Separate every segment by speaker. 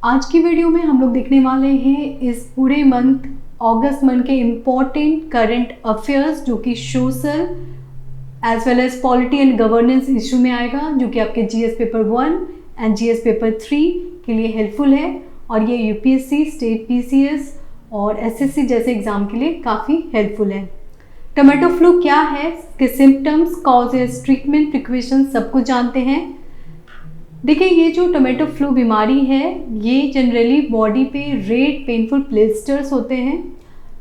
Speaker 1: आज की वीडियो में हम लोग देखने वाले हैं इस पूरे मंथ अगस्त मंथ के इम्पॉर्टेंट करंट अफेयर्स जो कि social as well as polity and governance issue में आएगा, जो कि आपके GS paper 1 and GS paper 3 के लिए हेल्पफुल है। और ये यूपीएससी, स्टेट पीसीएस और एसएससी जैसे एग्जाम के लिए काफ़ी हेल्पफुल है। टोमेटो फ्लू क्या है, इसके सिम्टम्स, कॉजेज, ट्रीटमेंट, प्रिकॉशन सब कुछ जानते हैं। देखिए, ये जो टोमेटो फ्लू बीमारी है ये जनरली बॉडी पे रेड पेनफुल प्लेस्टर्स होते हैं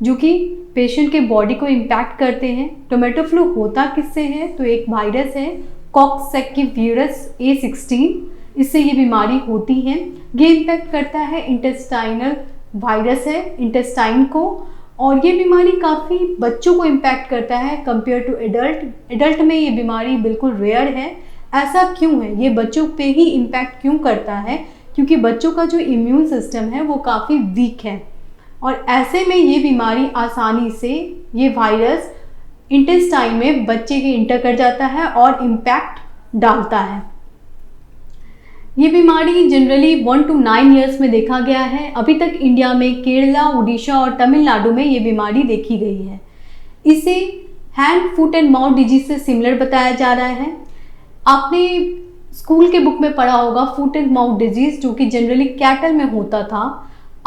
Speaker 1: जो कि पेशेंट के बॉडी को इम्पैक्ट करते हैं। टोमेटो फ्लू होता किससे है, तो एक वायरस है कॉक्सैकिवीरस A16, इससे ये बीमारी होती है। ये इम्पैक्ट करता है इंटेस्टाइनल वायरस है इंटेस्टाइन को, और ये बीमारी काफ़ी बच्चों को इम्पैक्ट करता है कंपेयर टू एडल्ट में ये बीमारी बिल्कुल रेयर है। ऐसा क्यों है, ये बच्चों पे ही इम्पैक्ट क्यों करता है, क्योंकि बच्चों का जो इम्यून सिस्टम है वो काफ़ी वीक है और ऐसे में ये बीमारी आसानी से ये वायरस इंटेस्टाइन में बच्चे के इंटर कर जाता है और इम्पैक्ट डालता है। ये बीमारी जनरली 1 to 9 ईयर्स में देखा गया है। अभी तक इंडिया में केरला, उड़ीसा और तमिलनाडु में ये बीमारी देखी गई है। इसे hand, foot and mouth disease से सिमिलर बताया जा रहा है। आपने स्कूल के बुक में पढ़ा होगा फुट एंड माउथ डिजीज, जो कि जनरली कैटल में होता था।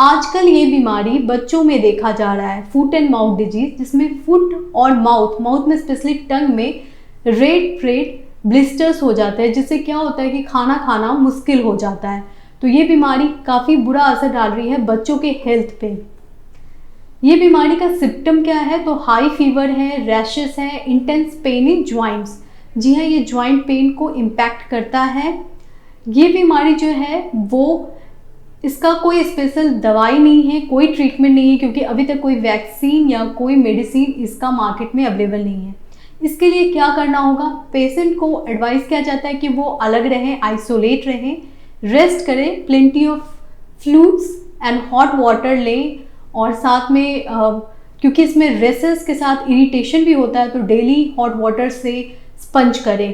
Speaker 1: आजकल ये बीमारी बच्चों में देखा जा रहा है, फुट एंड माउथ डिजीज, जिसमें फुट और माउथ में स्पेशली टंग में रेड ब्लिस्टर्स हो जाते हैं, जिससे क्या होता है कि खाना खाना मुश्किल हो जाता है। तो ये बीमारी काफ़ी बुरा असर डाल रही है बच्चों के हेल्थ पे। ये बीमारी का सिम्टम क्या है, तो हाई फीवर है, रैशेस है, इंटेंस पेन इन ज्वाइंट्स। जी हाँ, ये ज्वाइंट पेन को इम्पैक्ट करता है। ये बीमारी जो है वो इसका कोई स्पेशल दवाई नहीं है, कोई ट्रीटमेंट नहीं है, क्योंकि अभी तक कोई वैक्सीन या कोई मेडिसिन इसका मार्केट में अवेलेबल नहीं है। इसके लिए क्या करना होगा, पेशेंट को एडवाइस किया जाता है कि वो अलग रहें, आइसोलेट रहें, रेस्ट करें, plenty of fluids and hot water लें, और साथ में क्योंकि इसमें रेसेस के साथ इरिटेशन भी होता है तो डेली हॉट वाटर से स्पंज करें।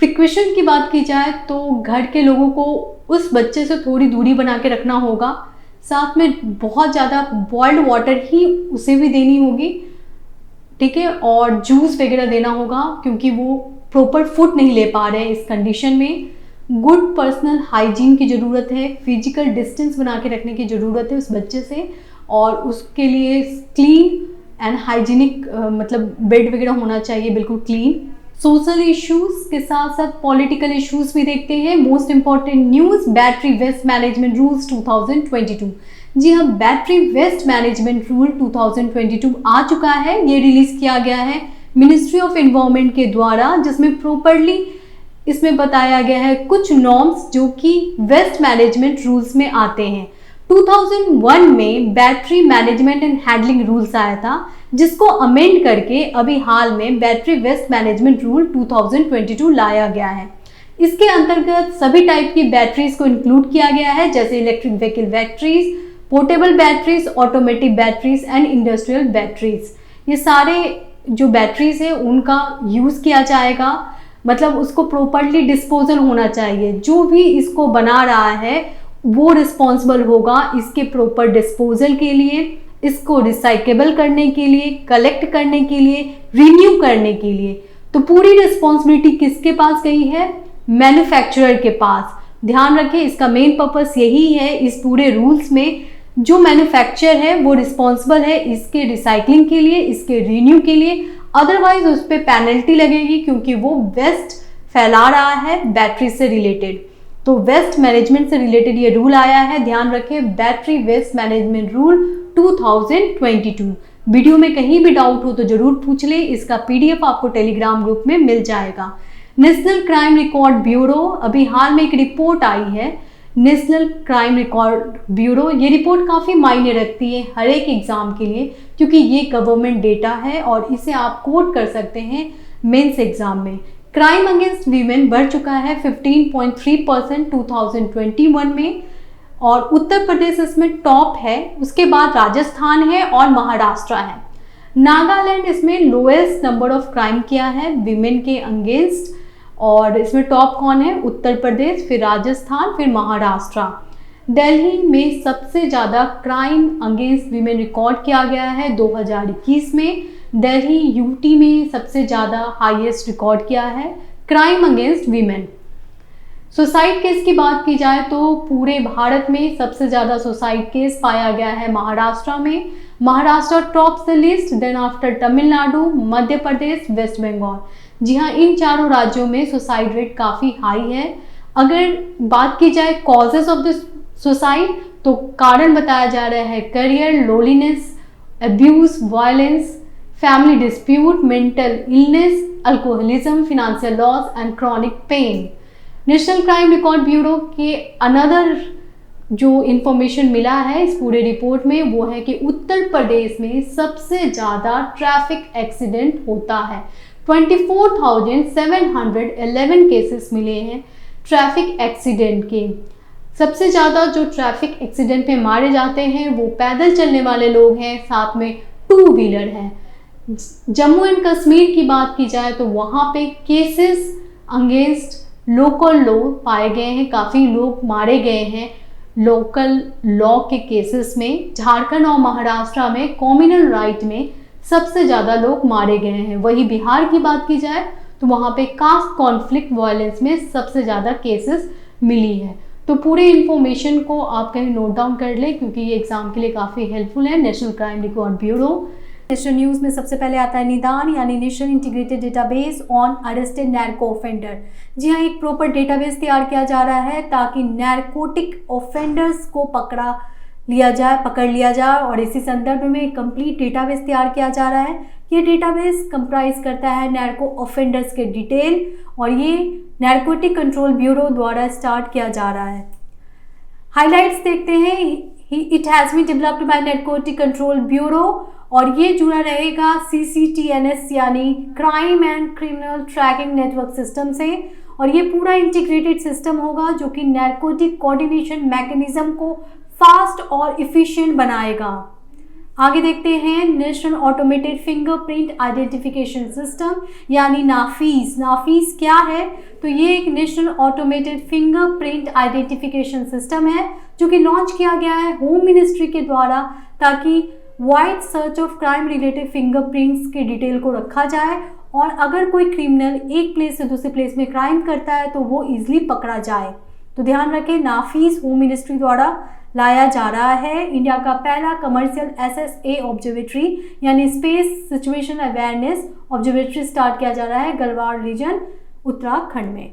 Speaker 1: प्रिकॉशन की बात की जाए तो घर के लोगों को उस बच्चे से थोड़ी दूरी बना के रखना होगा। साथ में बहुत ज़्यादा बॉइल्ड वाटर ही उसे भी देनी होगी, ठीक है, और जूस वगैरह देना होगा, क्योंकि वो प्रॉपर फूड नहीं ले पा रहे हैं इस कंडीशन में। गुड पर्सनल हाइजीन की ज़रूरत है, फिजिकल डिस्टेंस बना के रखने की ज़रूरत है उस बच्चे से, और उसके लिए क्लीन एंड हाइजीनिक मतलब बेड वगैरह होना चाहिए, बिल्कुल क्लीन। सोशल इश्यूज के साथ साथ पॉलिटिकल इश्यूज भी देखते हैं। Most important news, battery waste management rules 2022। जी हाँ, बैटरी वेस्ट मैनेजमेंट रूल 2022 आ चुका है। ये रिलीज किया गया है मिनिस्ट्री ऑफ एनवायरनमेंट के द्वारा, जिसमें प्रॉपरली इसमें बताया गया है कुछ नॉर्म्स जो कि वेस्ट मैनेजमेंट रूल्स में आते हैं। 2001 में battery management and handling rules आया था, जिसको अमेंड करके अभी हाल में बैटरी वेस्ट मैनेजमेंट रूल 2022 लाया गया है। इसके अंतर्गत सभी टाइप की बैटरीज को इंक्लूड किया गया है, जैसे electric vehicle batteries, portable batteries, automatic batteries and industrial batteries. ये सारे जो बैटरीज है उनका यूज किया जाएगा, मतलब उसको प्रॉपरली डिस्पोजल होना चाहिए। जो भी इसको बना रहा है वो रिस्पॉन्सिबल होगा इसके प्रॉपर डिस्पोजल के लिए, इसको रिसाइकेबल करने के लिए, कलेक्ट करने के लिए, रिन्यू करने के लिए। तो पूरी रिस्पॉन्सिबिलिटी किसके पास गई है, मैन्युफैक्चरर के पास। ध्यान रखें, इसका मेन पर्पस यही है इस पूरे रूल्स में, जो मैन्युफैक्चरर है वो रिस्पॉन्सिबल है इसके रिसाइकलिंग के लिए, इसके रिन्यू के लिए। अदरवाइज उस पर पेनल्टी लगेगी, क्योंकि वो वेस्ट फैला रहा है बैटरी से रिलेटेड। तो वेस्ट मैनेजमेंट से रिलेटेड ये रूल आया है, ध्यान रखें, battery waste management rule 2022। Video में कहीं भी डाउट हो तो जरूर पूछ ले, इसका PDF आपको टेलीग्राम ग्रुप में मिल जाएगा। नेशनल क्राइम रिकॉर्ड ब्यूरो, अभी हाल में एक रिपोर्ट आई है नेशनल क्राइम रिकॉर्ड ब्यूरो। ये रिपोर्ट काफ़ी मायने रखती है हर एक एग्जाम के लिए, क्योंकि ये गवर्नमेंट डेटा है और इसे आप कोट कर सकते हैं मेंस एग्जाम में। क्राइम अगेंस्ट वीमेन बढ़ चुका है 15.3% 2021 में, और उत्तर प्रदेश इसमें टॉप है, उसके बाद राजस्थान है और महाराष्ट्र है। नागालैंड इसमें लोएस्ट नंबर ऑफ क्राइम किया है वीमेन के अगेंस्ट, और इसमें टॉप कौन है, उत्तर प्रदेश, फिर राजस्थान, फिर महाराष्ट्र। दिल्ली में सबसे ज़्यादा क्राइम अगेंस्ट वीमेन रिकॉर्ड किया गया है 2021 में। दिल्ली यूटी में सबसे ज़्यादा हाईएस्ट रिकॉर्ड किया है crime against women. Suicide case की बात की जाए तो पूरे भारत में सबसे ज़्यादा सुसाइड केस पाया गया है महाराष्ट्र में। Maharashtra tops the list, then after Tamil Nadu, Madhya Pradesh, west Bengal. जी हाँ, इन चारों राज्यों में सुसाइड रेट काफ़ी हाई है। अगर बात की जाए कॉजेज ऑफ द सुसाइड तो कारण बताया जा रहा है career, loneliness, abuse, violence, family dispute, mental illness, alcoholism, financial loss and chronic pain. National crime record bureau के अनदर जो इन्फॉर्मेशन मिला है इस पूरे रिपोर्ट में वो है कि उत्तर प्रदेश में सबसे ज़्यादा ट्रैफिक एक्सीडेंट होता है। 24,711 केसेस मिले हैं ट्रैफिक एक्सीडेंट के। सबसे ज़्यादा जो ट्रैफिक एक्सीडेंट में मारे जाते हैं वो पैदल चलने वाले लोग हैं, साथ में टू व्हीलर हैं। जम्मू एंड कश्मीर की बात की जाए तो वहाँ पे केसेस अगेंस्ट लोकल लॉ पाए गए हैं, काफ़ी लोग मारे गए हैं लोकल लॉ के केसेस में। झारखंड और महाराष्ट्र में कॉम्युनल राइट में सबसे ज़्यादा लोग मारे गए हैं। वही बिहार की बात की जाए तो वहाँ पे कास्ट कॉन्फ्लिक्ट वायलेंस में सबसे ज़्यादा केसेस मिली है। तो पूरे इन्फॉर्मेशन को आप कहीं नोट डाउन कर लें क्योंकि ये एग्जाम के लिए काफ़ी हेल्पफुल है। National crime record bureau. National news में सबसे पहले आता है निदान यानी national integrated database on arrested narco offender. जी हाँ, एक प्रॉपर डेटाबेस तैयार किया जा रहा है ताकि नैर्कोटिक ऑफेंडर्स को पकड़ लिया जाए और इसी संदर्भ में एक कंप्लीट डेटाबेस तैयार किया जा रहा है। ये डेटाबेस कंप्राइज करता है नैर्को ऑफेंडर्स के डिटेल और ये नैर्कोटिक कंट्रोल ब्यूरो द्वारा स्टार्ट किया जा रहा है। हाइलाइट्स देखते हैं। It has been developed by narcotic control bureau और ये जुड़ा रहेगा CCTNS यानी crime and criminal tracking network system से और ये पूरा इंटीग्रेटेड सिस्टम होगा जो कि नैर्कोटिक कोऑर्डिनेशन मैकेनिज्म को फास्ट और इफिशिएंट बनाएगा। आगे देखते हैं national automated fingerprint identification system यानी नाफीस। नाफीस क्या है? तो ये एक national automated fingerprint identification system है जो कि लॉन्च किया गया है होम मिनिस्ट्री के द्वारा ताकि wide search of crime related fingerprints के डिटेल को रखा जाए और अगर कोई क्रिमिनल एक प्लेस से दूसरे प्लेस में क्राइम करता है तो वो इजीली पकड़ा जाए। तो ध्यान रखें, नाफीस होम मिनिस्ट्री द्वारा लाया जा रहा है। इंडिया का पहला कमर्शियल SSA ऑब्जर्वेटरी यानी space situation awareness observatory start किया जा रहा है गढ़वाल रीजन उत्तराखंड में।